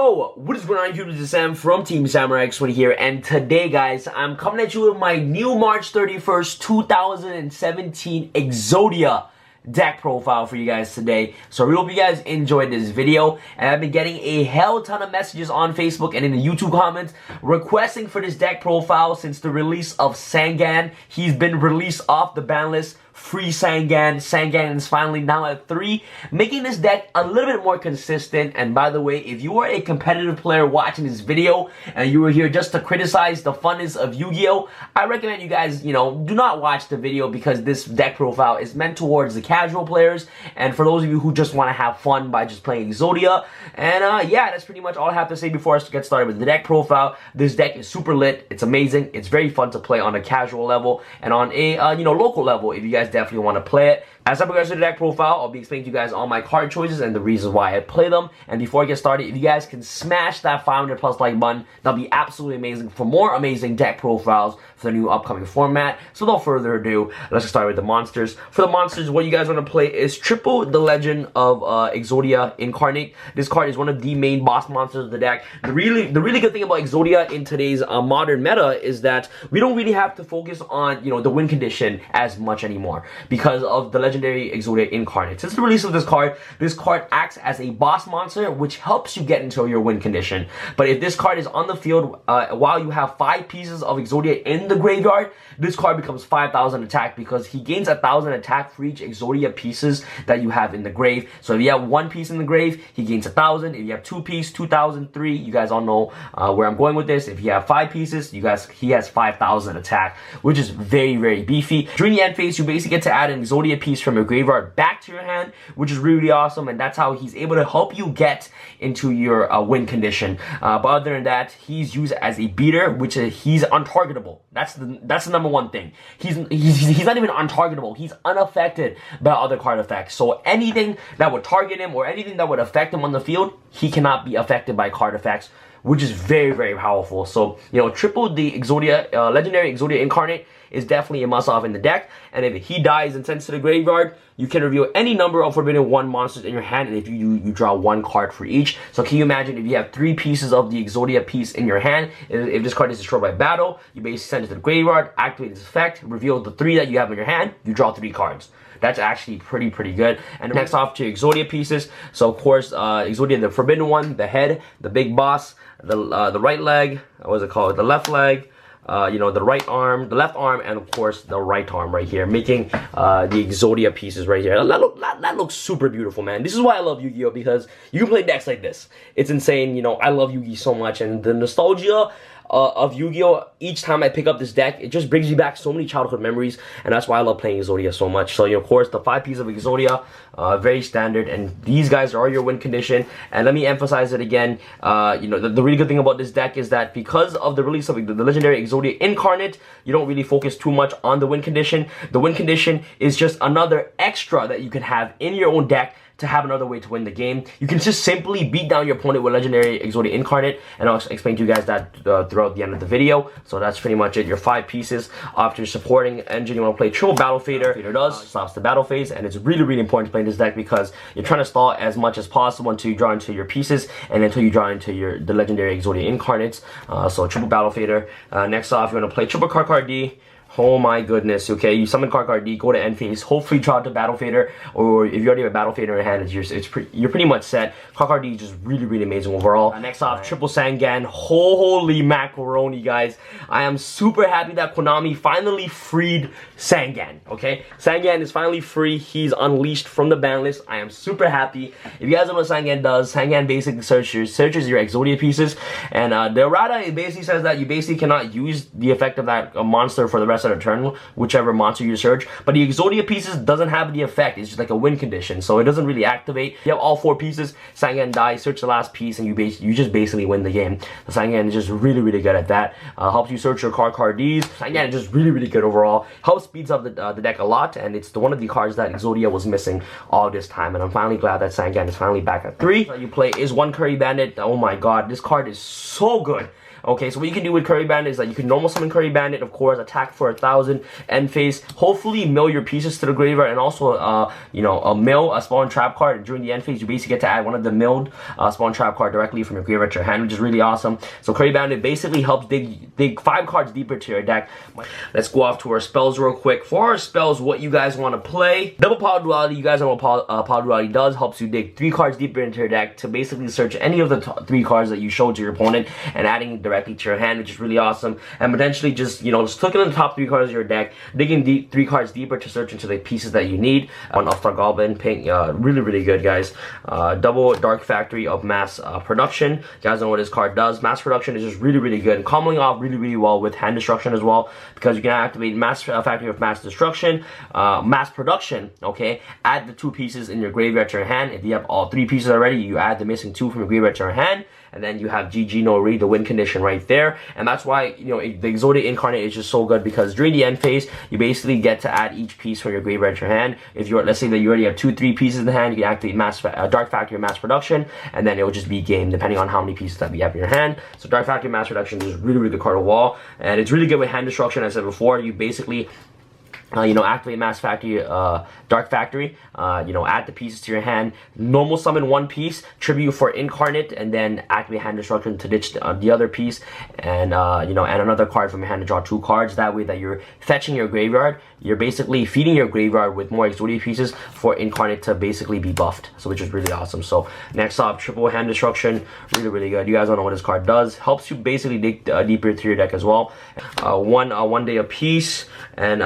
Yo, what is going on YouTube? This is Sam from TeamSamuraiX1 here, and today guys, I'm coming at you with my new March 31st, 2017 Exodia deck profile for you guys today. So I really hope you guys enjoyed this video, and I've been getting a hell ton of messages on Facebook and in the YouTube comments requesting for this deck profile since the release of Sangan. He's been released off the ban list. Free Sangan. Sangan is finally now at 3, making this deck a little bit more consistent. And by the way, if you are a competitive player watching this video and you were here just to criticize the funness of Yu-Gi-Oh, I recommend you guys, do not watch the video, because this deck profile is meant towards the casual players and for those of you who just want to have fun by just playing Exodia. And yeah, that's pretty much all I have to say before I get started with the deck profile. This deck is super lit. It's amazing. It's very fun to play on a casual level and on a local level if you guys definitely want to play it. As I progress through the deck profile, I'll be explaining to you guys all my card choices and the reasons why I play them. And before I get started, if you guys can smash that 500 plus like button, that'll be absolutely amazing for more amazing deck profiles for the new upcoming format. So without further ado, let's get started with the monsters. For the monsters, what you guys want to play is Triple the Legend of Exodia Incarnate. This card is one of the main boss monsters of the deck. The really good thing about Exodia in today's modern meta is that we don't really have to focus on the win condition as much anymore because of the legendary Exodia Incarnate. Since the release of this card acts as a boss monster, which helps you get into your win condition. But if this card is on the field while you have 5 pieces of Exodia in the graveyard, this card becomes 5,000 attack because he gains 1,000 attack for each Exodia pieces that you have in the grave. So if you have 1 piece in the grave, he gains 1,000. If you have 2 pieces, 2,000. 3, you guys all know where I'm going with this. If you have 5 pieces, he has 5,000 attack, which is very beefy. During the end phase, you basically get to add an Exodia piece from your graveyard back to your hand, which is really awesome, and that's how he's able to help you get into your win condition. But other than that, he's used as a beater, which he's untargetable. That's the number one thing. He's not even untargetable. He's unaffected by other card effects. So anything that would target him or anything that would affect him on the field, he cannot be affected by card effects, which is very powerful. So triple the Exodia legendary Exodia Incarnate is definitely a must-off in the deck. And if he dies and sends to the graveyard, you can reveal any number of Forbidden 1 monsters in your hand, and if you draw 1 card for each. So can you imagine if you have 3 pieces of the Exodia piece in your hand, if this card is destroyed by battle, you basically send it to the graveyard, activate its effect, reveal the 3 that you have in your hand, you draw 3 cards. That's actually pretty good. And next off to Exodia pieces. So of course, Exodia, the Forbidden 1, the head, the big boss, the right leg, what is it called? The left leg, the right arm, the left arm, and of course the right arm right here, making the Exodia pieces right here. That looks super beautiful, man. This is why I love Yu-Gi-Oh, because you can play decks like this. It's insane. I love Yu-Gi so much, and the nostalgia of Yu-Gi-Oh, each time I pick up this deck, it just brings me back so many childhood memories, and that's why I love playing Exodia so much. So of course the 5 pieces of Exodia, very standard, and these guys are your win condition. And let me emphasize it again, the really good thing about this deck is that because of the release of the legendary Exodia Incarnate, you don't really focus too much on the win condition. The win condition is just another extra that you can have in your own deck to have another way to win the game. You can just simply beat down your opponent with legendary Exodia Incarnate, and I'll explain to you guys that throughout the end of the video. So that's pretty much it. Your 5 pieces. After your supporting engine, you want to play Triple Battle Fader. Fader does stops the battle phase, and it's really important to play this deck because you're trying to stall as much as possible until you draw into your pieces and until you draw into the legendary Exodia Incarnates. So Triple Battle Fader. Next off, you want to play Triple Card D. Oh my goodness, okay, you summon card D, go to end phase, hopefully draw to Battle Fader, or if you already have a Battle Fader in your hand, you're pretty much set. Card D is just really amazing overall. Next off, Triple Sangan. Holy macaroni, guys. I am super happy that Konami finally freed Sangan, okay? Sangan is finally free. He's unleashed from the ban list. I am super happy. If you guys don't know what Sangan does, Sangan basically searches your Exodia pieces, and the errata, it basically says that you basically cannot use the effect of that monster for the rest of the turn, whichever monster you search. But the Exodia pieces doesn't have the effect. It's just like a win condition, so it doesn't really activate. You have all 4 pieces, Sangan dies, search the last piece, and you just basically win the game. The Sangan is just really good at that. Helps you search your card Ds. Sangan is just really good overall. Helps speeds up the deck a lot, and it's one of the cards that Exodia was missing all this time, and I'm finally glad that Sangan is finally back at 3. You play is 1 Curry Bandit. Oh my god, this card is so good. Okay, so what you can do with Curry Bandit is that you can normal summon Curry Bandit, of course, attack for 1,000, end phase, hopefully mill your pieces to the graveyard, and also, you know, mill a spawn trap card. During the end phase, you basically get to add one of the milled spawn trap card directly from your graveyard to your hand, which is really awesome. So Curry Bandit basically helps dig 5 cards deeper to your deck. Let's go off to our spells real quick. For our spells, what you guys want to play, Double Power Duality. You guys know what Power Duality does. Helps you dig 3 cards deeper into your deck to basically search any of the 3 cards that you showed to your opponent and adding directly to your hand, which is really awesome. And potentially just, you know, just clicking on the top 3 cards of your deck, digging 3 cards deeper to search into the pieces that you need. One All-Star Goblin, pink, really good, guys. Double Dark Factory of Mass Production. You guys know what this card does. Mass Production is just really good, comboing off really well with Hand Destruction as well, because you can activate Mass Factory of Mass Destruction, Mass Production, okay? Add the 2 pieces in your graveyard to your hand. If you have all 3 pieces already, you add the missing 2 from your graveyard to your hand, and then you have GG no read, the win condition right there. And that's why, you know, the Exodia Incarnate is just so good, because during the end phase, you basically get to add each piece from your graveyard to your hand. If you're, let's say that you already have 2-3 pieces in the hand, you can activate Dark Factory or Mass Production, and then it will just be game depending on how many pieces that you have in your hand. So Dark Factory Mass Production is really good card of wall, and it's really good with Hand Destruction. As I said before, you basically you know, activate Mass Factory, Dark Factory, you know, add the pieces to your hand, normal summon 1 piece, tribute for Incarnate, and then activate Hand Destruction to ditch the other piece, and you know, add another card from your hand to draw 2 cards. That way that you're fetching your graveyard, you're basically feeding your graveyard with more Exodia pieces for Incarnate to basically be buffed, so which is really awesome. So next up, triple Hand Destruction, really good. You guys don't know what this card does. Helps you basically dig deeper through your deck as well. One day a piece, and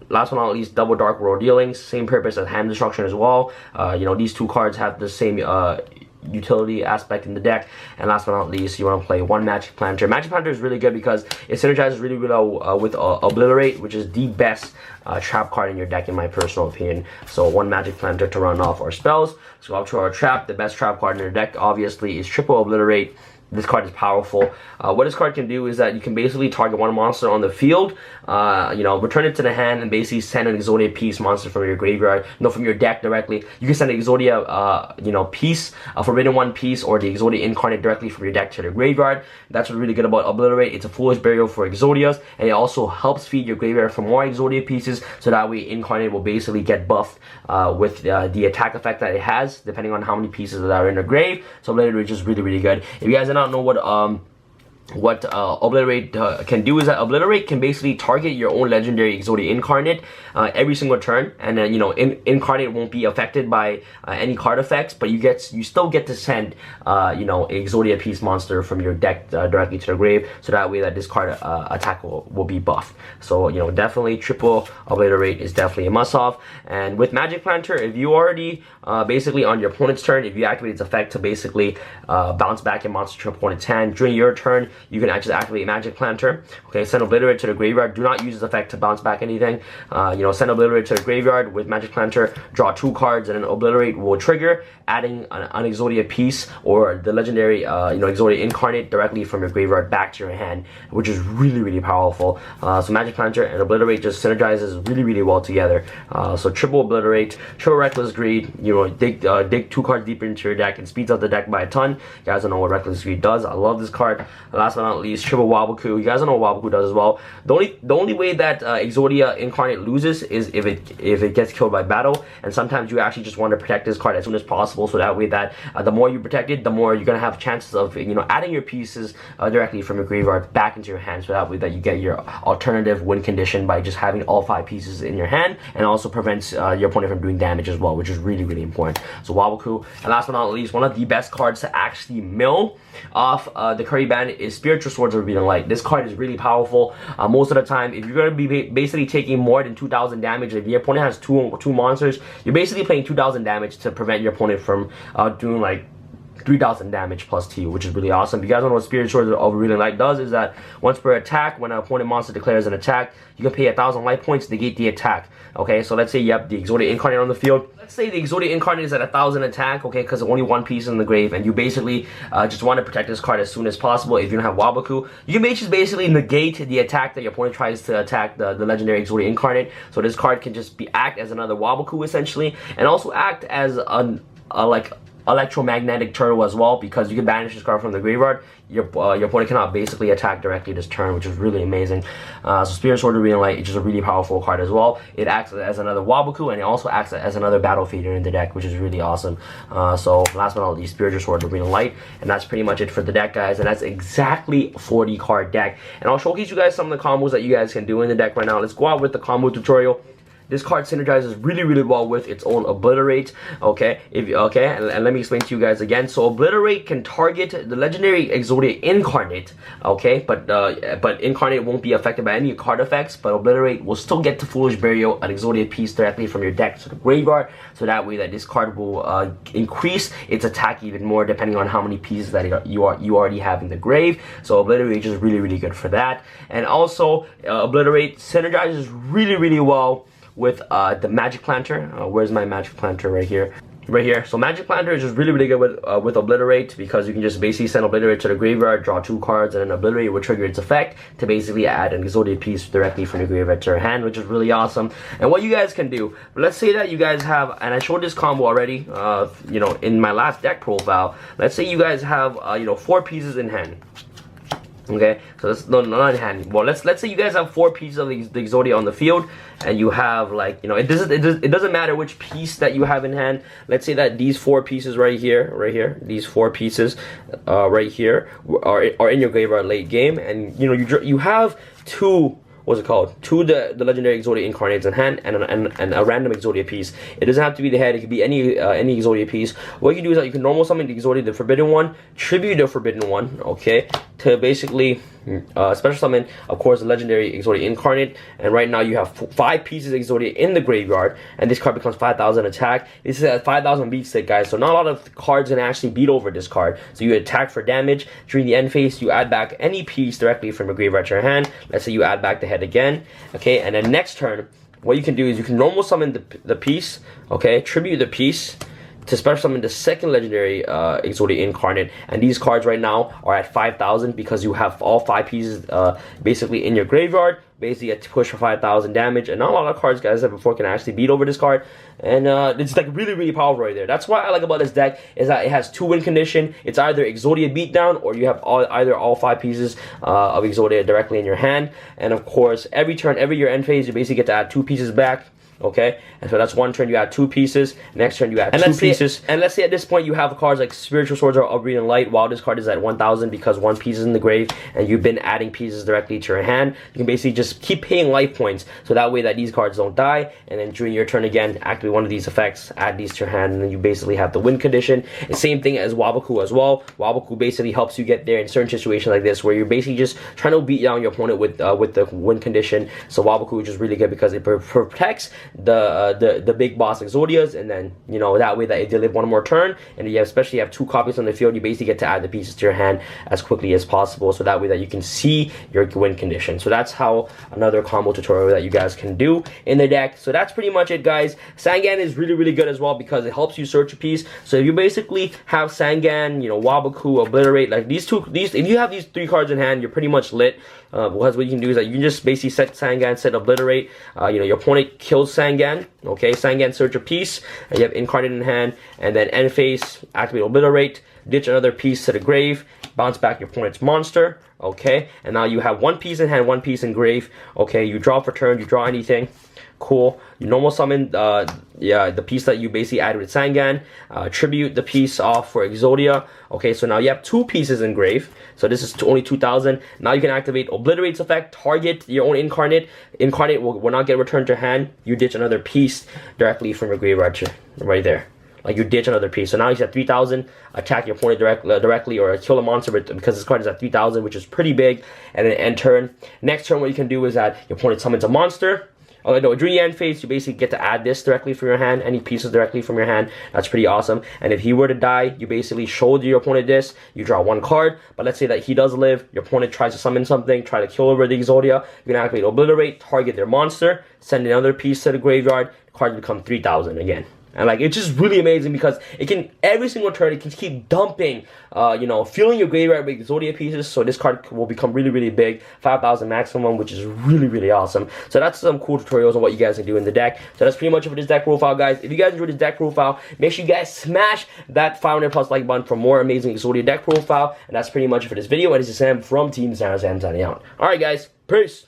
last but not least, double Dark World Dealings, same purpose as Hand Destruction as well. You know, these 2 cards have the same utility aspect in the deck. And last but not least, you want to play 1 Magic Planter. Magic Planter is really good because it synergizes really well with Obliterate, which is the best trap card in your deck in my personal opinion. So 1 Magic Planter to run off our spells. Let's go up to our trap. The best trap card in your deck obviously is triple Obliterate. This card is powerful. What this card can do is that you can basically target 1 monster on the field, you know, return it to the hand, and basically send an Exodia piece monster from your graveyard, no, from your deck directly. You can send an Exodia, you know, piece, Forbidden 1 piece, or the Exodia Incarnate directly from your deck to the graveyard. That's what's really good about Obliterate. It's a foolish burial for Exodias, and it also helps feed your graveyard for more Exodia pieces, so that way Incarnate will basically get buffed with the attack effect that it has, depending on how many pieces that are in the grave. So Obliterate is just really good. If you guys are not know what Obliterate can do, is that Obliterate can basically target your own legendary Exodia Incarnate every single turn, and then, you know, Incarnate won't be affected by any card effects, but you still get to send you know, Exodia piece monster from your deck directly to the grave, so that way that this card attack will be buffed. So, you know, definitely triple Obliterate is definitely a must-off. And with Magic Planter, if you already basically on your opponent's turn, if you activate its effect to basically bounce back a monster to your opponent's hand during your turn, you can actually activate Magic Planter. Okay, send Obliterate to the graveyard. Do not use this effect to bounce back anything. You know, send Obliterate to the graveyard with Magic Planter, draw 2 cards, and then Obliterate will trigger, adding an Exodia piece or the legendary you know, Exodia Incarnate directly from your graveyard back to your hand, which is really powerful. So Magic Planter and Obliterate just synergizes really well together. So triple Obliterate, triple Reckless Greed, you know, dig 2 cards deeper into your deck and speeds up the deck by a ton. You guys don't know what Reckless Greed does. I love this card. Last but not least, triple Waboku. You guys don't know what Waboku does as well. The only way that Exodia Incarnate loses is if it gets killed by battle, and sometimes you actually just want to protect this card as soon as possible, so that way that the more you protect it, the more you're gonna have chances of, you know, adding your pieces directly from your graveyard back into your hand, so that way that you get your alternative win condition by just having all 5 pieces in your hand, and also prevents your opponent from doing damage as well, which is really important. So Waboku. And last but not least, one of the best cards to actually mill off the Curry Bandit is Spiritual Swords of Forbidden Light. This card is really powerful. Most of the time, if you're going to be basically taking more than 2,000 damage, if your opponent has two monsters, you're basically playing 2,000 damage to prevent your opponent from doing like 3,000 damage plus to you, which is really awesome. If you guys don't know what Spirit Swords of Forbidden Light does, is that once per attack, when an opponent monster declares an attack, you can pay 1,000 life points to negate the attack. Okay, so let's say you have the Exodia Incarnate on the field. Let's say the Exodia Incarnate is at 1,000 attack, okay, because only 1 piece in the grave, and you basically just want to protect this card as soon as possible. If you don't have Waboku, you can just basically negate the attack that your opponent tries to attack the legendary Exodia Incarnate. So this card can just act as another Waboku essentially, and also act as electromagnetic turtle as well, because you can banish this card from the graveyard. Your opponent cannot basically attack directly this turn, which is really amazing. So Spirit Sword of Radiant Light is just a really powerful card as well. It acts as another Waboku, and it also acts as another battle feeder in the deck, which is really awesome. So last but not least, Spirit Sword of Radiant Light, and that's pretty much it for the deck, guys. And that's exactly a 40 card deck. And I'll showcase you guys some of the combos that you guys can do in the deck right now. Let's go out with the combo tutorial. This card synergizes really well with its own Obliterate. Okay, and let me explain to you guys again. So Obliterate can target the legendary Exodia Incarnate. Okay, but Incarnate won't be affected by any card effects, but Obliterate will still get to Foolish Burial an Exodia piece directly from your deck to the graveyard, so that way that this card will increase its attack even more depending on how many pieces that you already have in the grave. So Obliterate is really good for that. And also Obliterate synergizes really well with the Magic Planter. Where's my Magic Planter? Right here. So Magic Planter is just really good with Obliterate, because you can just basically send Obliterate to the graveyard, draw 2 cards, and then Obliterate will trigger its effect to basically add an Exodia piece directly from your graveyard to your hand, which is really awesome. And what you guys can do, let's say that you guys have, and I showed this combo already, you know, in my last deck profile. Let's say you guys have, you know, 4 pieces in hand. Okay, so that's not in hand. Well, let's say you guys have 4 pieces of the Exodia on the field, and you have, like, you know, it doesn't matter which piece that you have in hand. Let's say that these 4 pieces right here, these 4 pieces right here are in your graveyard late game, and you know you have 2. What's it called? 2 the legendary Exodia Incarnates in hand, and a random Exodia piece. It doesn't have to be the head. It could be any Exodia piece. What you can do is that you can normal summon the Exodia, the Forbidden One, tribute the Forbidden One, okay, to basically special summon, of course, the legendary Exodia Incarnate. And right now you have 5 pieces of Exodia in the graveyard, and this card becomes 5,000 attack. This is at 5,000 beat stick, guys, so not a lot of cards can actually beat over this card. So you attack for damage. During the end phase, you add back any piece directly from your graveyard to your hand. Let's say you add back the head again, okay, and then next turn, what you can do is you can normal summon the piece, okay, tribute the piece to special summon the second legendary Exodia Incarnate. And these cards right now are at 5,000 because you have all 5 pieces basically in your graveyard. Basically a push for 5,000 damage, and not a lot of cards, guys, that before can actually beat over this card. And it's like really powerful right there. That's what I like about this deck, is that it has 2 win condition. It's either Exodia beatdown, or you have either all 5 pieces of Exodia directly in your hand. And of course, every turn, every your end phase, you basically get to add 2 pieces back. Okay, and so that's one turn you add 2 pieces, next turn you add 2 pieces, and let's say at this point you have cards like Spiritual Swords of Radiant Light. While this card is at 1,000 because 1 piece is in the grave, and you've been adding pieces directly to your hand, you can basically just keep paying life points, so that way that these cards don't die, and then during your turn again, activate one of these effects, add these to your hand, and then you basically have the win condition. The same thing as Waboku as well. Waboku basically helps you get there in certain situations like this, where you're basically just trying to beat down your opponent with the win condition. So Waboku is just really good because it protects the big boss Exodias, and then, you know, that way that if they live 1 more turn, and you especially have 2 copies on the field, you basically get to add the pieces to your hand as quickly as possible, so that way that you can see your win condition. So that's how another combo tutorial that you guys can do in the deck. So that's pretty much it, guys. Sangan is really good as well because it helps you search a piece. So if you basically have Sangan, you know, Waboku, Obliterate, like if you have these 3 cards in hand, you're pretty much lit. Because what you can do is that you can just basically set Sangan, set Obliterate. You know, your opponent kills Sangan. Okay, Sangan, search a piece, and you have Incarnate in hand, and then end phase, activate Obliterate, ditch another piece to the grave, bounce back your opponent's monster. Okay, and now you have 1 piece in hand, 1 piece in grave. Okay, you draw for turn, you draw anything. Cool. You normal summon the piece that you basically added with Sangan, tribute the piece off for Exodia. Okay, so now you have 2 pieces in grave, so this is only 2,000. Now you can activate Obliterate's effect, target your own Incarnate. Incarnate will not get returned to hand. You ditch another piece directly from your graveyard right there. Like, you ditch another piece. So now he's at 3,000. Attack your opponent directly, or kill a monster because this card is at 3,000, which is pretty big. And then end turn. Next turn, what you can do is that your opponent summons a monster. Oh no, during the end phase, you basically get to add this directly from your hand, any pieces directly from your hand. That's pretty awesome. And if he were to die, you basically shoulder your opponent this, you draw 1 card. But let's say that he does live, your opponent tries to summon something, try to kill over the Exodia. You can activate Obliterate, target their monster, send another piece to the graveyard, the cards become 3,000 again. And like, it's just really amazing because it can, every single turn, it can keep dumping, you know, filling your graveyard with Exodia pieces. So this card will become really, really big, 5,000 maximum, which is really, really awesome. So that's some cool tutorials on what you guys can do in the deck. So that's pretty much it for this deck profile, guys. If you guys enjoyed this deck profile, make sure you guys smash that 500+ like button for more amazing Exodia deck profile. And that's pretty much it for this video. And this is Sam from Team SamuraiX1 signing out. Alright, guys. Peace.